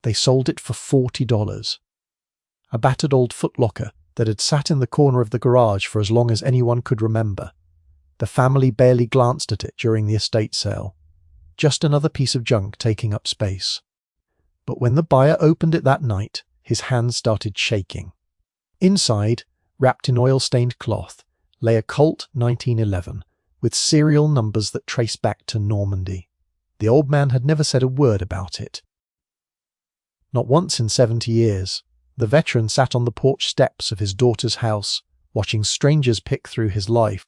they sold it for $40. A battered old Footlocker that had sat in the corner of the garage for as long as anyone could remember. The family barely glanced at it during the estate sale. Just another piece of junk taking up space. But when the buyer opened it that night, his hands started shaking. Inside, wrapped in oil-stained cloth, lay a Colt 1911 with serial numbers that trace back to Normandy. The old man had never said a word about it. Not once in 70 years, the veteran sat on the porch steps of his daughter's house, watching strangers pick through his life.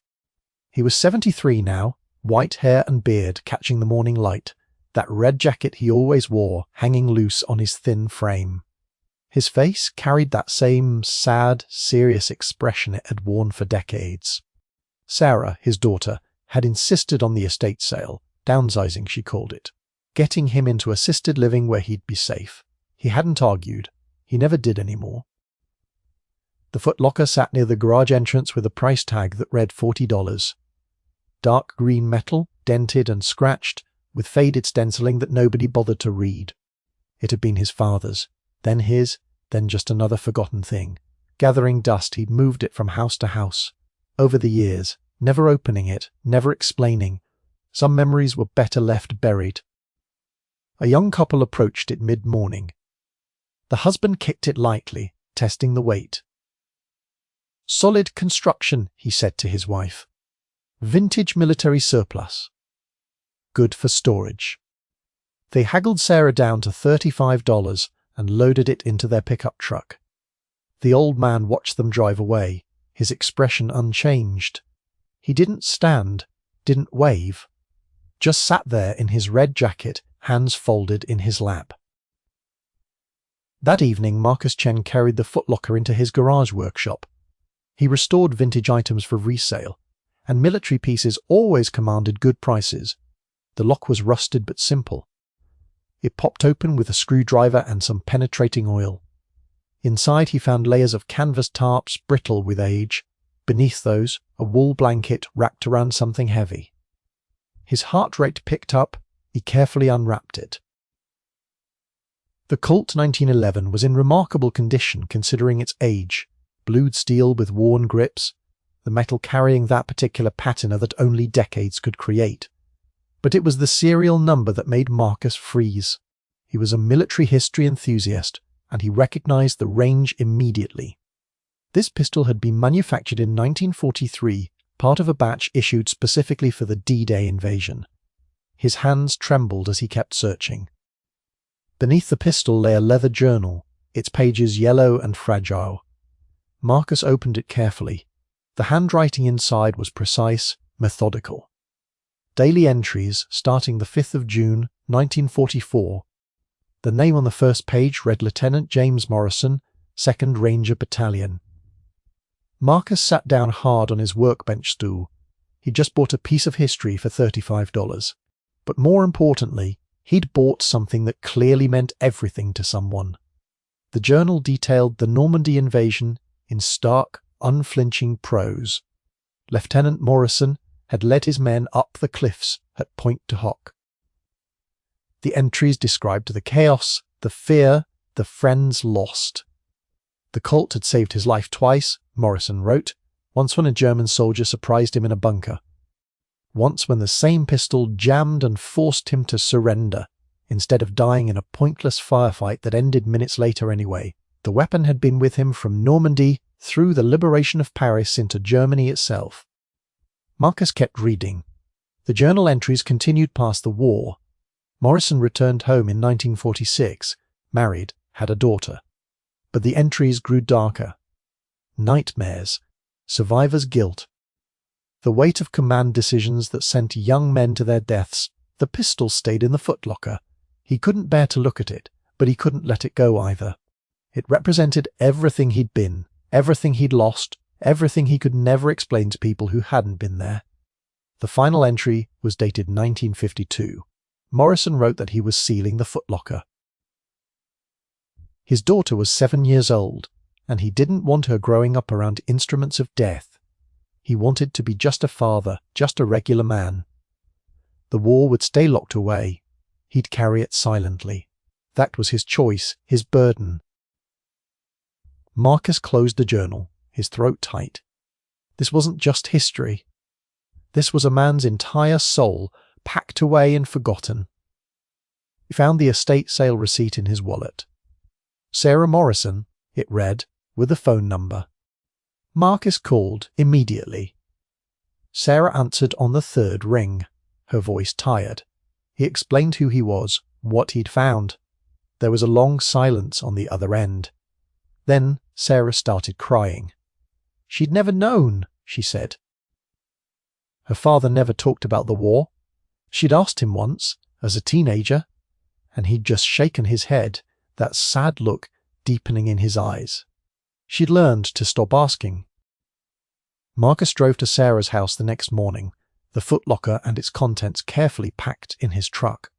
He was 73 now, white hair and beard catching the morning light, that red jacket he always wore hanging loose on his thin frame. His face carried that same sad, serious expression it had worn for decades. Sarah, his daughter, had insisted on the estate sale, downsizing she called it, getting him into assisted living where he'd be safe. He hadn't argued. He never did anymore. The Footlocker sat near the garage entrance with a price tag that read $40. Dark green metal, dented and scratched, with faded stenciling that nobody bothered to read. It had been his father's, then his, then just another forgotten thing. Gathering dust, he'd moved it from house to house. Over the years, never opening it, never explaining. Some memories were better left buried. A young couple approached it mid-morning. The husband kicked it lightly, testing the weight. "Solid construction," he said to his wife. "Vintage military surplus. Good for storage." They haggled Sarah down to $35 and loaded it into their pickup truck. The old man watched them drive away, his expression unchanged. He didn't stand, didn't wave, just sat there in his red jacket, hands folded in his lap. That evening, Marcus Chen carried the Footlocker into his garage workshop. He restored vintage items for resale, and military pieces always commanded good prices. The lock was rusted but simple. It popped open with a screwdriver and some penetrating oil. Inside he found layers of canvas tarps brittle with age. Beneath those, a wool blanket wrapped around something heavy. His heart rate picked up. He carefully unwrapped it. The Colt 1911 was in remarkable condition considering its age. Blued steel with worn grips, the metal carrying that particular patina that only decades could create. But it was the serial number that made Marcus freeze. He was a military history enthusiast, and he recognized the range immediately. This pistol had been manufactured in 1943, part of a batch issued specifically for the D-Day invasion. His hands trembled as he kept searching. Beneath the pistol lay a leather journal, its pages yellow and fragile. Marcus opened it carefully. The handwriting inside was precise, methodical. Daily entries starting the 5th of June, 1944. The name on the first page read Lieutenant James Morrison, 2nd Ranger Battalion. Marcus sat down hard on his workbench stool. He'd just bought a piece of history for $35. But more importantly, he'd bought something that clearly meant everything to someone. The journal detailed the Normandy invasion in stark, unflinching prose. Lieutenant Morrison had led his men up the cliffs at Pointe du Hoc. The entries described the chaos, the fear, the friends lost. The Colt had saved his life twice, Morrison wrote, once when a German soldier surprised him in a bunker. Once when the same pistol jammed and forced him to surrender, instead of dying in a pointless firefight that ended minutes later anyway. The weapon had been with him from Normandy through the liberation of Paris into Germany itself. Marcus kept reading. The journal entries continued past the war. Morrison returned home in 1946, married, had a daughter. But the entries grew darker. Nightmares. Survivor's guilt. The weight of command decisions that sent young men to their deaths. The pistol stayed in the Footlocker. He couldn't bear to look at it, but he couldn't let it go either. It represented everything he'd been, everything he'd lost, everything he could never explain to people who hadn't been there. The final entry was dated 1952. Morrison wrote that he was sealing the Footlocker. His daughter was 7 years old, and he didn't want her growing up around instruments of death. He wanted to be just a father, just a regular man. The war would stay locked away. He'd carry it silently. That was his choice, his burden. Marcus closed the journal, his throat tight. This wasn't just history. This was a man's entire soul, packed away and forgotten. He found the estate sale receipt in his wallet. Sarah Morrison, it read, with a phone number. Marcus called immediately. Sarah answered on the third ring, her voice tired. He explained who he was, what he'd found. There was a long silence on the other end. Then Sarah started crying. She'd never known, she said. Her father never talked about the war. She'd asked him once, as a teenager, and he'd just shaken his head, that sad look deepening in his eyes. She'd learned to stop asking. Marcus drove to Sarah's house the next morning, the Footlocker and its contents carefully packed in his truck.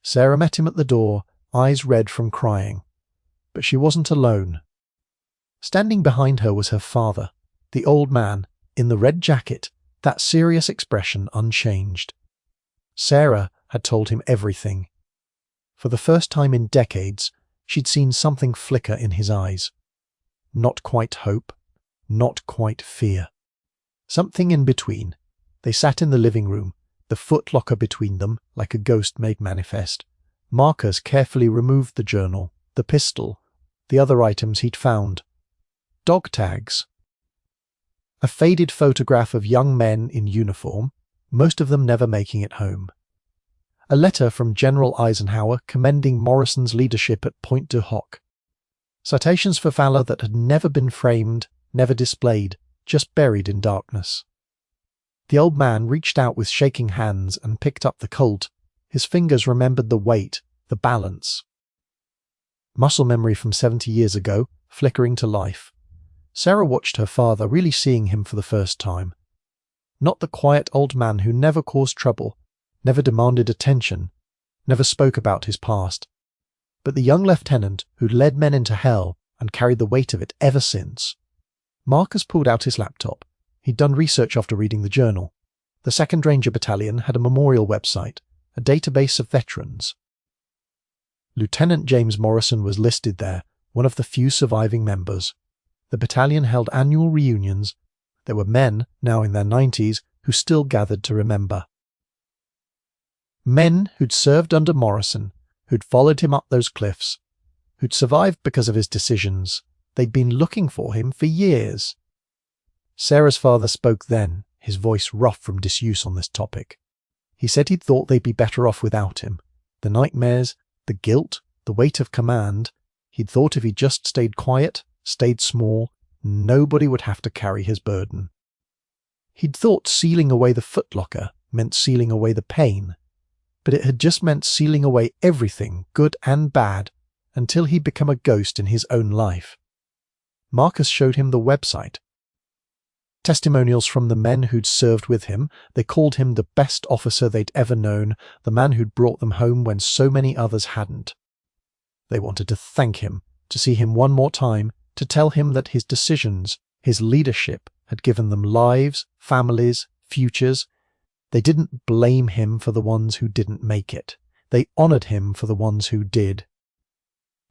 Sarah met him at the door, eyes red from crying. But she wasn't alone. Standing behind her was her father, the old man, in the red jacket, that serious expression unchanged. Sarah had told him everything. For the first time in decades, she'd seen something flicker in his eyes. Not quite hope, not quite fear. Something in between. They sat in the living room, the Footlocker between them, like a ghost made manifest. Marcus carefully removed the journal, the pistol, the other items he'd found. Dog tags. A faded photograph of young men in uniform, most of them never making it home. A letter from General Eisenhower commending Morrison's leadership at Pointe du Hoc. Citations for valor that had never been framed, never displayed, just buried in darkness. The old man reached out with shaking hands and picked up the Colt. His fingers remembered the weight, the balance. Muscle memory from 70 years ago, flickering to life. Sarah watched her father, really seeing him for the first time. Not the quiet old man who never caused trouble, never demanded attention, never spoke about his past, but the young lieutenant who'd led men into hell and carried the weight of it ever since. Marcus pulled out his laptop. He'd done research after reading the journal. The 2nd Ranger Battalion had a memorial website, a database of veterans. Lieutenant James Morrison was listed there, one of the few surviving members. The battalion held annual reunions. There were men, now in their 90s, who still gathered to remember. Men who'd served under Morrison, who'd followed him up those cliffs, who'd survived because of his decisions. They'd been looking for him for years. Sarah's father spoke then, his voice rough from disuse on this topic. He said he'd thought they'd be better off without him. The nightmares, the guilt, the weight of command. He'd thought if he just stayed quiet, stayed small, nobody would have to carry his burden. He'd thought sealing away the Footlocker meant sealing away the pain, but it had just meant sealing away everything, good and bad, until he'd become a ghost in his own life. Marcus showed him the website. Testimonials from the men who'd served with him. They called him the best officer they'd ever known, the man who'd brought them home when so many others hadn't. They wanted to thank him, to see him one more time, to tell him that his decisions, his leadership, had given them lives, families, futures. They didn't blame him for the ones who didn't make it. They honored him for the ones who did.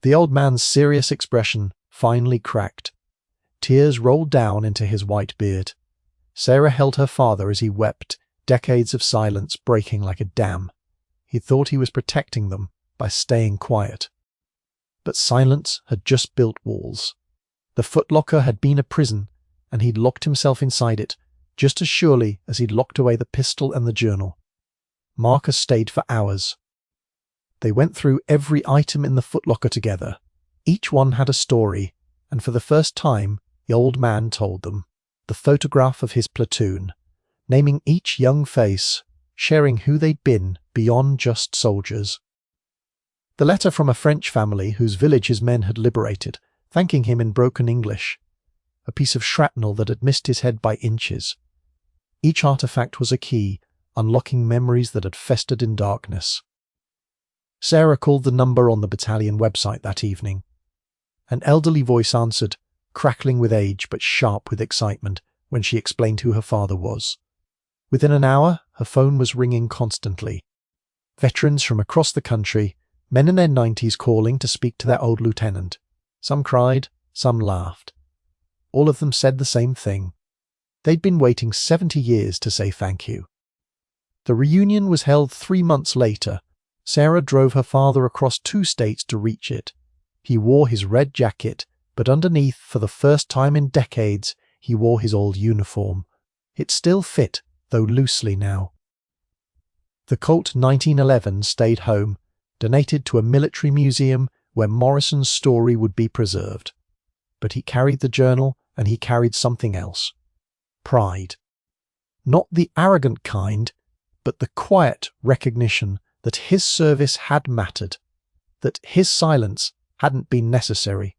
The old man's serious expression finally cracked. Tears rolled down into his white beard. Sarah held her father as he wept, decades of silence breaking like a dam. He thought he was protecting them by staying quiet. But silence had just built walls. The Footlocker had been a prison, and he'd locked himself inside it, just as surely as he'd locked away the pistol and the journal. Marcus stayed for hours. They went through every item in the Footlocker together. Each one had a story, and for the first time, the old man told them. The photograph of his platoon, naming each young face, sharing who they'd been beyond just soldiers. The letter from a French family whose village his men had liberated, thanking him in broken English. A piece of shrapnel that had missed his head by inches. Each artifact was a key, unlocking memories that had festered in darkness. Sarah called the number on the battalion website that evening. An elderly voice answered, crackling with age but sharp with excitement, when she explained who her father was. Within an hour, her phone was ringing constantly. Veterans from across the country, Men in their 90s calling to speak to their old lieutenant. Some cried, some laughed. All of them said the same thing. They'd been waiting 70 years to say thank you. The reunion was held 3 months later. Sarah drove her father across 2 states to reach it. He wore his red jacket, but underneath, for the first time in decades, he wore his old uniform. It still fit, though loosely now. The Colt 1911 stayed home, donated to a military museum where Morrison's story would be preserved. But he carried the journal, and he carried something else. Pride. Not the arrogant kind, but the quiet recognition that his service had mattered, that his silence hadn't been necessary,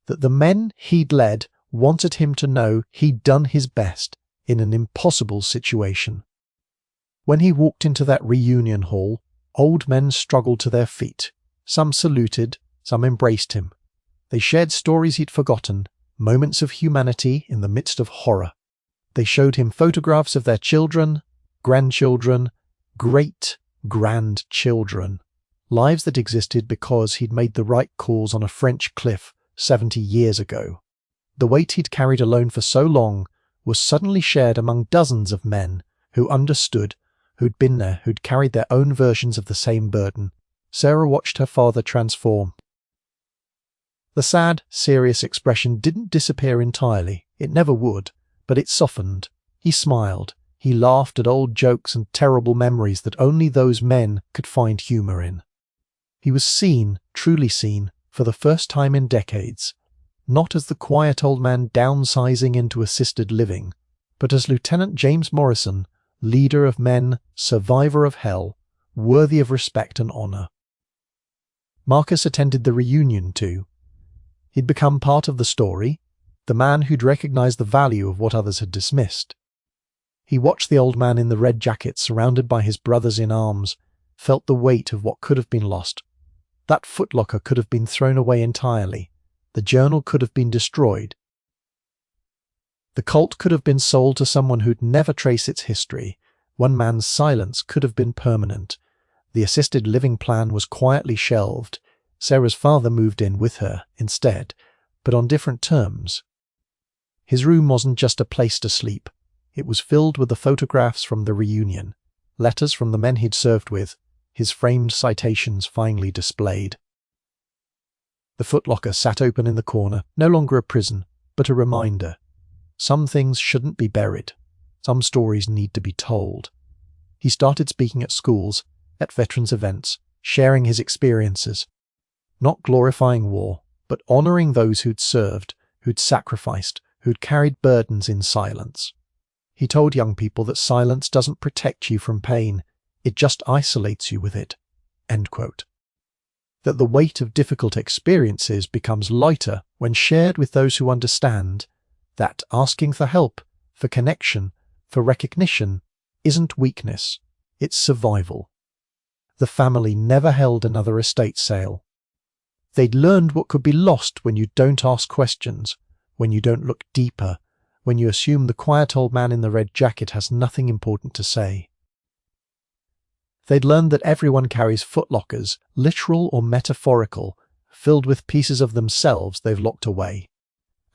that the men he'd led wanted him to know he'd done his best in an impossible situation. When he walked into that reunion hall, old men struggled to their feet. Some saluted, some embraced him. They shared stories he'd forgotten, moments of humanity in the midst of horror. They showed him photographs of their children, grandchildren, great-grandchildren, lives that existed because he'd made the right calls on a French cliff 70 years ago. The weight he'd carried alone for so long was suddenly shared among dozens of men who understood, who'd been there, who'd carried their own versions of the same burden. Sarah watched her father transform. The sad, serious expression didn't disappear entirely. It never would, but it softened. He smiled. He laughed at old jokes and terrible memories that only those men could find humor in. He was seen, truly seen, for the first time in decades, not as the quiet old man downsizing into assisted living, but as Lieutenant James Morrison, leader of men, survivor of hell, worthy of respect and honor. Marcus attended the reunion too. He'd become part of the story, the man who'd recognized the value of what others had dismissed. He watched the old man in the red jacket surrounded by his brothers in arms, felt the weight of what could have been lost. That footlocker could have been thrown away entirely. The journal could have been destroyed. The Colt could have been sold to someone who'd never trace its history. One man's silence could have been permanent. The assisted living plan was quietly shelved. Sarah's father moved in with her instead, but on different terms. His room wasn't just a place to sleep. It was filled with the photographs from the reunion, letters from the men he'd served with, his framed citations finely displayed. The footlocker sat open in the corner, no longer a prison, but a reminder. Some things shouldn't be buried. Some stories need to be told. He started speaking at schools, at veterans' events, sharing his experiences. Not glorifying war, but honoring those who'd served, who'd sacrificed, who'd carried burdens in silence. He told young people that silence doesn't protect you from pain, it just isolates you with it. End quote. That the weight of difficult experiences becomes lighter when shared with those who understand, that asking for help, for connection, for recognition, isn't weakness, it's survival. The family never held another estate sale. They'd learned what could be lost when you don't ask questions, when you don't look deeper, when you assume the quiet old man in the red jacket has nothing important to say. They'd learned that everyone carries footlockers, literal or metaphorical, filled with pieces of themselves they've locked away.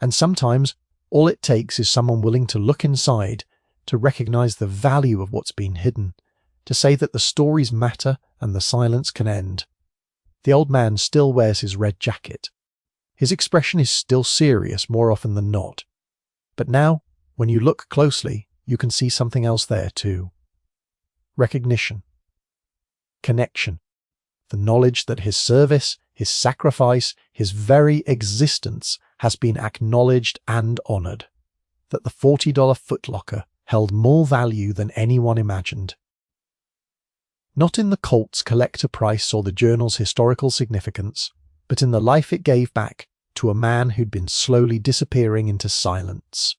And sometimes all it takes is someone willing to look inside, to recognize the value of what's been hidden, to say that the stories matter and the silence can end. The old man still wears his red jacket. His expression is still serious more often than not. But now, when you look closely, you can see something else there too. Recognition. Connection. The knowledge that his service, his sacrifice, his very existence has been acknowledged and honored. That the $40 footlocker held more value than anyone imagined. Not in the Colt's collector price or the journal's historical significance, but in the life it gave back to a man who'd been slowly disappearing into silence.